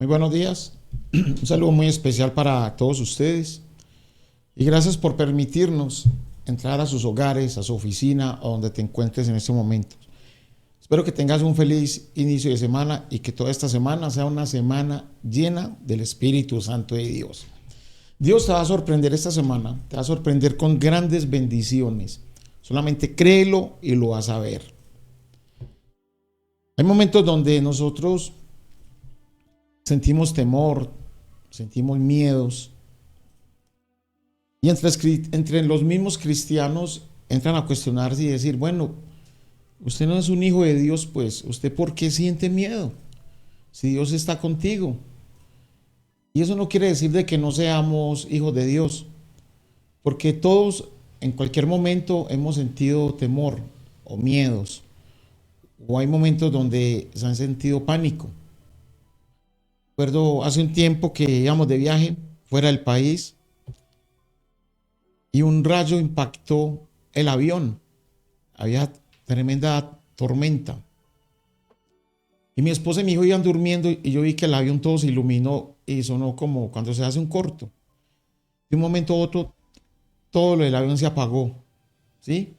Muy buenos días. Un saludo muy especial para todos ustedes y gracias por permitirnos entrar a sus hogares, a su oficina o donde te encuentres en este momento. Espero que tengas un feliz inicio de semana y que toda esta semana sea una semana llena del Espíritu Santo de Dios. Dios te va a sorprender esta semana, te va a sorprender con grandes bendiciones. Solamente créelo y lo vas a ver. Hay momentos donde nosotros sentimos temor, sentimos miedos. Y entre los mismos cristianos entran a cuestionarse y decir, bueno, usted no es un hijo de Dios, pues, ¿usted por qué siente miedo? Si Dios está contigo. Y eso no quiere decir de que no seamos hijos de Dios, porque todos en cualquier momento hemos sentido temor o miedos, o hay momentos donde se han sentido pánico. Recuerdo hace un tiempo que íbamos de viaje fuera del país y un rayo impactó el avión. Había tremenda tormenta. Y mi esposa y mi hijo iban durmiendo y yo vi que el avión todo se iluminó y sonó como cuando se hace un corto. De un momento a otro, todo lo del avión se apagó. ¿Sí?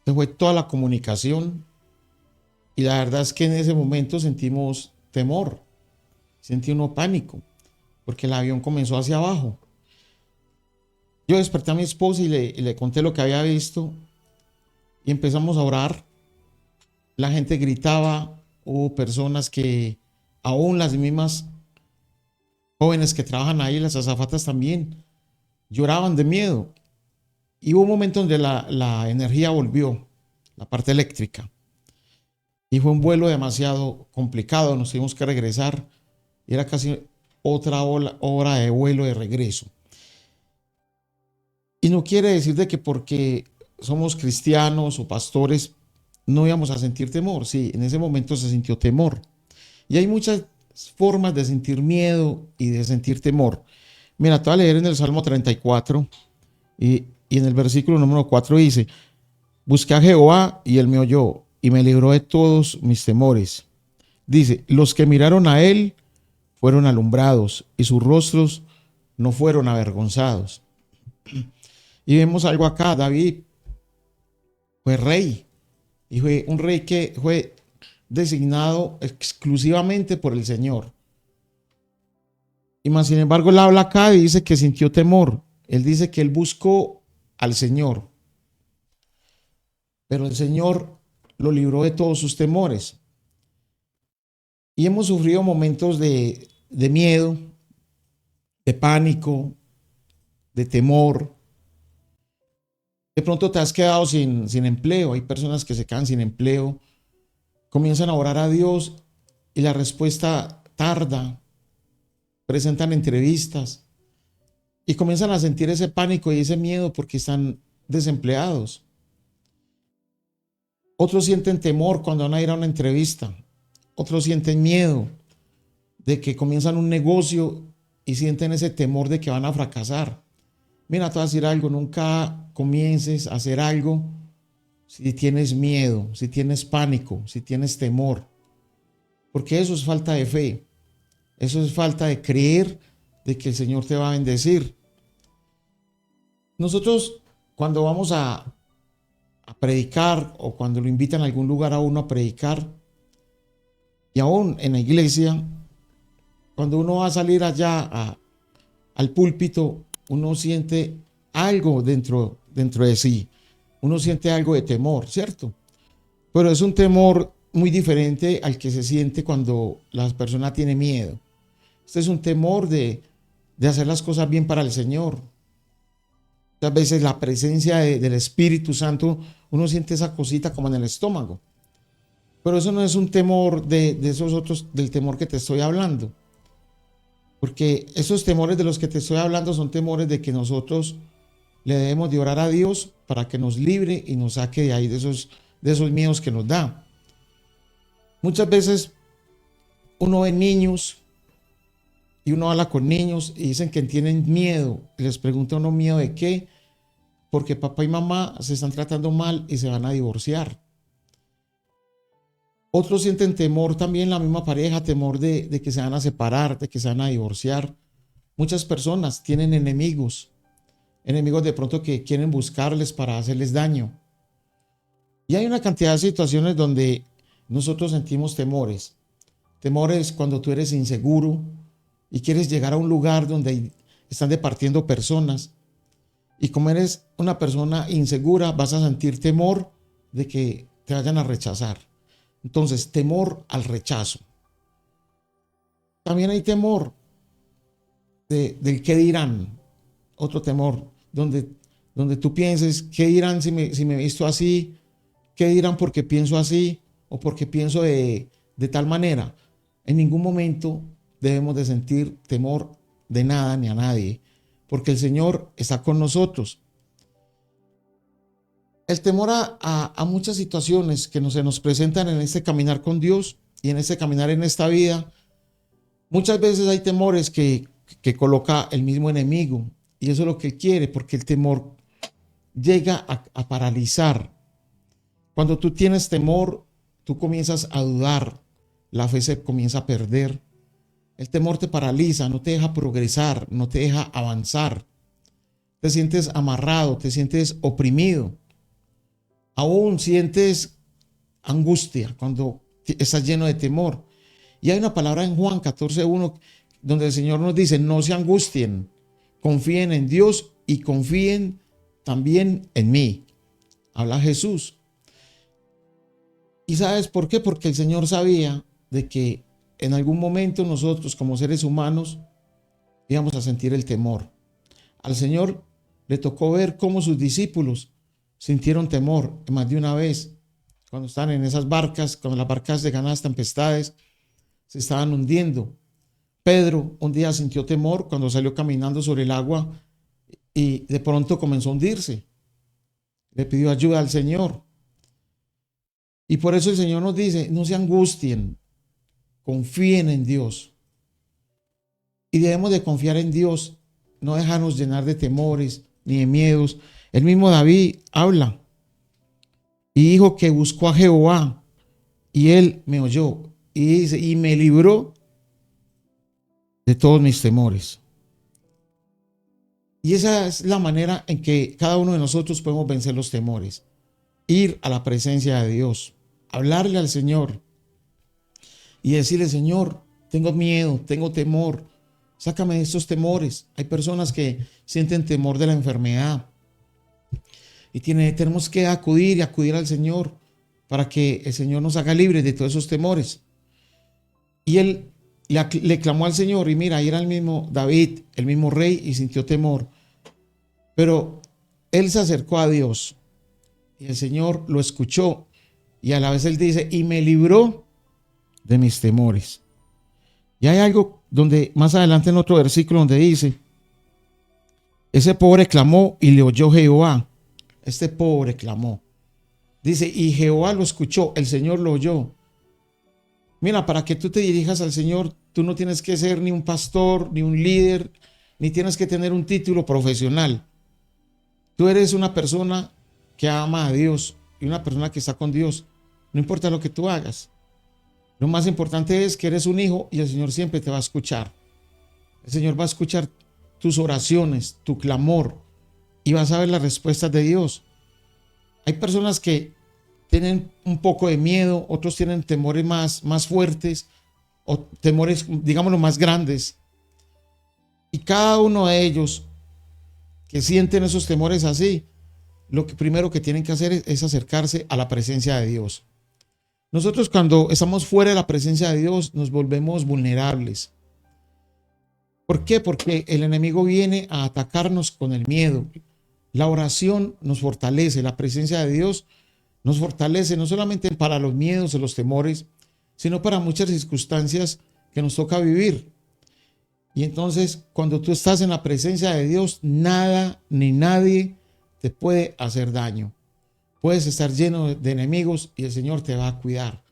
Se fue toda la comunicación y la verdad es que en ese momento sentimos temor, sentí uno pánico, porque el avión comenzó hacia abajo. Yo desperté a mi esposa y le conté lo que había visto y empezamos a orar. La gente gritaba, hubo personas que, aún las mismas jóvenes que trabajan ahí, las azafatas también, lloraban de miedo. Y hubo un momento donde la energía volvió, la parte eléctrica. Y fue un vuelo demasiado complicado, nos tuvimos que regresar. Y era casi otra hora de vuelo de regreso. Y no quiere decir de que porque somos cristianos o pastores no íbamos a sentir temor. Sí, en ese momento se sintió temor. Y hay muchas formas de sentir miedo y de sentir temor. Mira, te voy a leer en el Salmo 34 y en el versículo número 4 dice, busqué a Jehová y él me oyó y me libró de todos mis temores. Dice, los que miraron a él fueron alumbrados y sus rostros no fueron avergonzados. Y vemos algo acá, David fue rey y fue un rey que fue designado exclusivamente por el Señor. Y más sin embargo él habla acá y dice que sintió temor. Él dice que él buscó al Señor, pero el Señor lo libró de todos sus temores. Y hemos sufrido momentos de miedo, de pánico, de temor. De pronto te has quedado sin empleo. Hay personas que se quedan sin empleo, comienzan a orar a Dios y la respuesta tarda, presentan entrevistas y comienzan a sentir ese pánico y ese miedo porque están desempleados. Otros sienten temor cuando van a ir a una entrevista. Otros sienten miedo de que comienzan un negocio y sienten ese temor de que van a fracasar. Mira, te voy a decir algo, nunca comiences a hacer algo si tienes miedo, si tienes pánico, si tienes temor. Porque eso es falta de fe. Eso es falta de creer de que el Señor te va a bendecir. Nosotros cuando vamos a predicar o cuando lo invitan a algún lugar a uno a predicar, y aún en la iglesia, cuando uno va a salir allá al púlpito, uno siente algo dentro de sí. Uno siente algo de temor, ¿cierto? Pero es un temor muy diferente al que se siente cuando la persona tiene miedo. Este es un temor de hacer las cosas bien para el Señor. Muchas veces la presencia del Espíritu Santo, uno siente esa cosita como en el estómago. Pero eso no es un temor de esos otros, del temor que te estoy hablando. Porque esos temores de los que te estoy hablando son temores de que nosotros le debemos de orar a Dios para que nos libre y nos saque de ahí, de esos miedos que nos da. Muchas veces uno ve niños y uno habla con niños y dicen que tienen miedo. Y les pregunta a uno, ¿miedo de qué? Porque papá y mamá se están tratando mal y se van a divorciar. Otros sienten temor también la misma pareja, temor de que se van a separar, de que se van a divorciar. Muchas personas tienen enemigos, enemigos de pronto que quieren buscarles para hacerles daño. Y hay una cantidad de situaciones donde nosotros sentimos temores. Temores cuando tú eres inseguro y quieres llegar a un lugar donde están departiendo personas. Y como eres una persona insegura, vas a sentir temor de que te vayan a rechazar. Entonces, temor al rechazo. También hay temor del qué dirán. Otro temor, donde tú pienses, ¿qué dirán si me he visto así? ¿Qué dirán porque pienso así o porque pienso de tal manera? En ningún momento debemos de sentir temor de nada ni a nadie, porque el Señor está con nosotros. El temor a muchas situaciones que se nos presentan en este caminar con Dios y en este caminar en esta vida, muchas veces hay temores que coloca el mismo enemigo, y eso es lo que él quiere, porque el temor llega a paralizar. Cuando tú tienes temor, tú comienzas a dudar, la fe se comienza a perder. El temor te paraliza, no te deja progresar, no te deja avanzar. Te sientes amarrado, te sientes oprimido. Aún sientes angustia cuando estás lleno de temor. Y hay una palabra en Juan 14:1 donde el Señor nos dice: no se angustien, confíen en Dios y confíen también en mí. Habla Jesús. ¿Y sabes por qué? Porque el Señor sabía de que en algún momento nosotros como seres humanos íbamos a sentir el temor. Al Señor le tocó ver cómo sus discípulos sintieron temor más de una vez. Cuando estaban en esas barcas, cuando las barcas de ganadas tempestades se estaban hundiendo. Pedro un día sintió temor cuando salió caminando sobre el agua y de pronto comenzó a hundirse. Le pidió ayuda al Señor. Y por eso el Señor nos dice: no se angustien, confíen en Dios. Y debemos de confiar en Dios, no dejarnos llenar de temores ni de miedos. El mismo David habla y dijo que buscó a Jehová y él me oyó. Y dice: y me libró de todos mis temores. Y esa es la manera en que cada uno de nosotros podemos vencer los temores. Ir a la presencia de Dios, hablarle al Señor y decirle: Señor, tengo miedo, tengo temor, sácame de estos temores. Hay personas que sienten temor de la enfermedad y tenemos que acudir al Señor para que el Señor nos haga libres de todos esos temores. Y él le clamó al Señor, y mira, ahí era el mismo David, el mismo rey, y sintió temor. Pero él se acercó a Dios y el Señor lo escuchó, y a la vez él dice: y me libró de mis temores. Y hay algo donde más adelante en otro versículo donde dice: ese pobre clamó y le oyó Jehová. Este pobre clamó. Dice: y Jehová lo escuchó, el Señor lo oyó. Mira, para que tú te dirijas al Señor, tú no tienes que ser ni un pastor, ni un líder, ni tienes que tener un título profesional. Tú eres una persona que ama a Dios y una persona que está con Dios. No importa lo que tú hagas. Lo más importante es que eres un hijo y el Señor siempre te va a escuchar. El Señor va a escuchar tus oraciones, tu clamor, y vas a ver las respuestas de Dios. Hay personas que tienen un poco de miedo, otros tienen temores más fuertes o temores, digámoslo, más grandes. Y cada uno de ellos que sienten esos temores así, lo que primero que tienen que hacer es acercarse a la presencia de Dios. Nosotros cuando estamos fuera de la presencia de Dios nos volvemos vulnerables. ¿Por qué? Porque el enemigo viene a atacarnos con el miedo. La oración nos fortalece, la presencia de Dios nos fortalece no solamente para los miedos o los temores, sino para muchas circunstancias que nos toca vivir. Y entonces, cuando tú estás en la presencia de Dios, nada ni nadie te puede hacer daño. Puedes estar lleno de enemigos y el Señor te va a cuidar.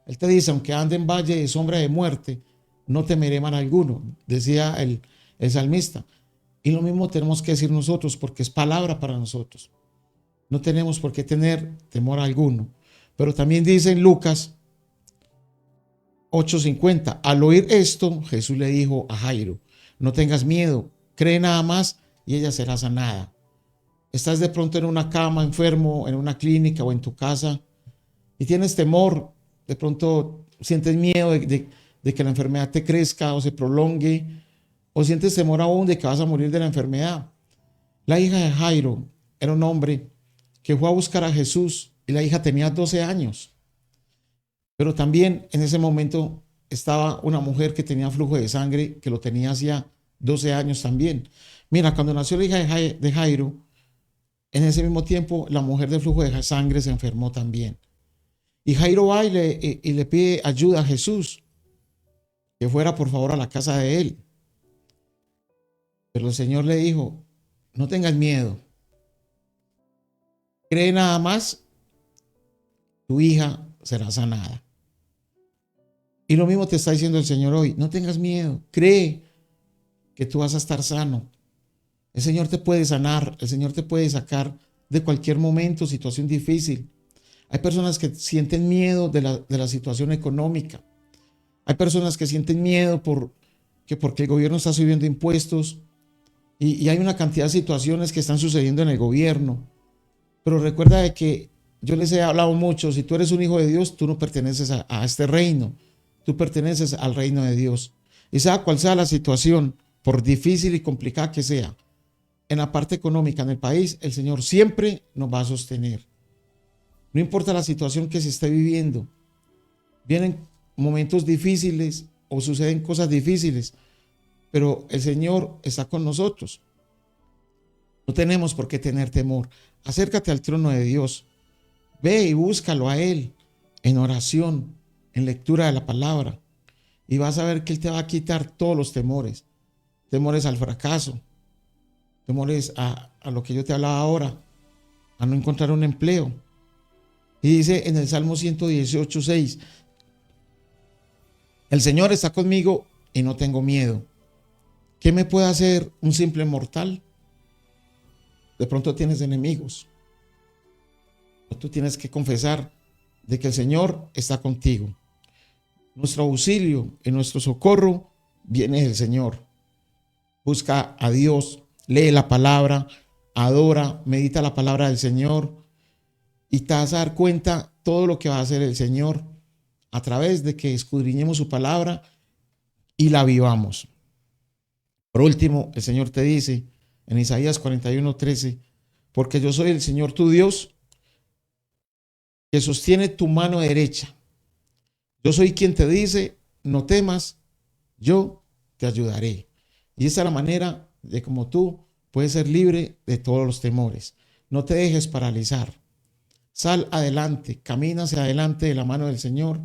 Él te dice: aunque ande en valle de sombra de muerte, no temeré mal alguno, decía el salmista. Y lo mismo tenemos que decir nosotros, porque es palabra para nosotros. No tenemos por qué tener temor alguno. Pero también dice en Lucas 8:50. Al oír esto, Jesús le dijo a Jairo, no tengas miedo, cree nada más y ella será sanada. Estás de pronto en una cama, enfermo, en una clínica o en tu casa y tienes temor, de pronto sientes miedo de que la enfermedad te crezca o se prolongue, o sientes temor aún de que vas a morir de la enfermedad. La hija de Jairo era un hombre que fue a buscar a Jesús y la hija tenía 12 años. Pero también en ese momento estaba una mujer que tenía flujo de sangre, que lo tenía hacía 12 años también. Mira, cuando nació la hija de Jairo, en ese mismo tiempo la mujer de flujo de sangre se enfermó también. Y Jairo va y le pide ayuda a Jesús, que fuera por favor a la casa de él. Pero el Señor le dijo, no tengas miedo, cree nada más, tu hija será sanada. Y lo mismo te está diciendo el Señor hoy, no tengas miedo, cree que tú vas a estar sano. El Señor te puede sanar, el Señor te puede sacar de cualquier momento, situación difícil. Hay personas que sienten miedo de la situación económica. Hay personas que sienten miedo porque el gobierno está subiendo impuestos y hay una cantidad de situaciones que están sucediendo en el gobierno. Pero recuerda de que yo les he hablado mucho, si tú eres un hijo de Dios, tú no perteneces a este reino, tú perteneces al reino de Dios. Y sea cual sea la situación, por difícil y complicada que sea, en la parte económica, en el país, el Señor siempre nos va a sostener. No importa la situación que se esté viviendo, vienen momentos difíciles o suceden cosas difíciles, pero el Señor está con nosotros. No tenemos por qué tener temor. Acércate al trono de Dios. Ve y búscalo a Él en oración, en lectura de la palabra. Y vas a ver que Él te va a quitar todos los temores. Temores al fracaso. Temores a lo que yo te hablaba ahora. A no encontrar un empleo. Y dice en el Salmo 118:6. El Señor está conmigo y no tengo miedo. ¿Qué me puede hacer un simple mortal? De pronto tienes enemigos. Tú tienes que confesar de que el Señor está contigo. Nuestro auxilio y nuestro socorro viene del Señor. Busca a Dios, lee la palabra, adora, medita la palabra del Señor y te vas a dar cuenta todo lo que va a hacer el Señor a través de que escudriñemos su palabra y la vivamos. Por último, el Señor te dice en Isaías 41:13, porque yo soy el Señor tu Dios, que sostiene tu mano derecha. Yo soy quien te dice, no temas, yo te ayudaré. Y esa es la manera de cómo tú puedes ser libre de todos los temores. No te dejes paralizar. Sal adelante, camina hacia adelante de la mano del Señor.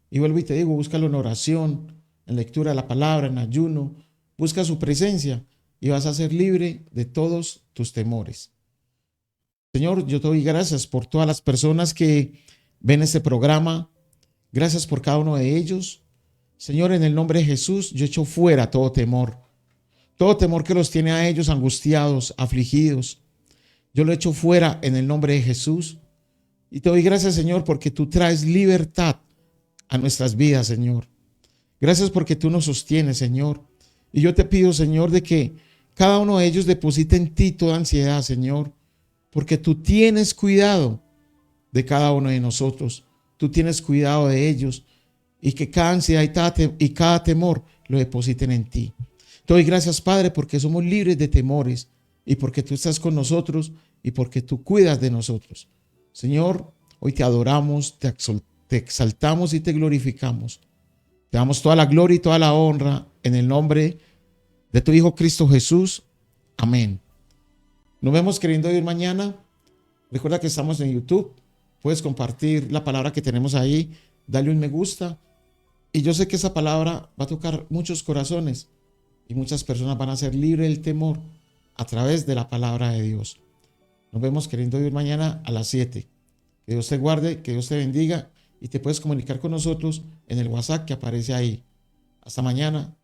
Y vuelvo y te digo, búscalo en oración, en lectura de la palabra, en ayuno. Busca su presencia y vas a ser libre de todos tus temores. Señor, yo te doy gracias por todas las personas que ven este programa. Gracias por cada uno de ellos. Señor, en el nombre de Jesús, yo echo fuera todo temor que los tiene a ellos angustiados, afligidos. Yo lo echo fuera en el nombre de Jesús. Y te doy gracias, Señor, porque tú traes libertad a nuestras vidas, Señor. Gracias porque tú nos sostienes, Señor. Y yo te pido, Señor, de que cada uno de ellos deposite en ti toda ansiedad, Señor, porque tú tienes cuidado de cada uno de nosotros. Tú tienes cuidado de ellos y que cada ansiedad y cada temor lo depositen en ti. Te doy gracias, Padre, porque somos libres de temores y porque tú estás con nosotros y porque tú cuidas de nosotros. Señor, hoy te adoramos, te exaltamos y te glorificamos. Te damos toda la gloria y toda la honra en el nombre de tu Hijo Cristo Jesús. Amén. Nos vemos queriendo ir mañana. Recuerda que estamos en YouTube. Puedes compartir la palabra que tenemos ahí. Dale un me gusta. Y yo sé que esa palabra va a tocar muchos corazones. Y muchas personas van a ser libres del temor a través de la palabra de Dios. Nos vemos queriendo ir mañana a las 7. Que Dios te guarde, que Dios te bendiga. Y te puedes comunicar con nosotros en el WhatsApp que aparece ahí. Hasta mañana.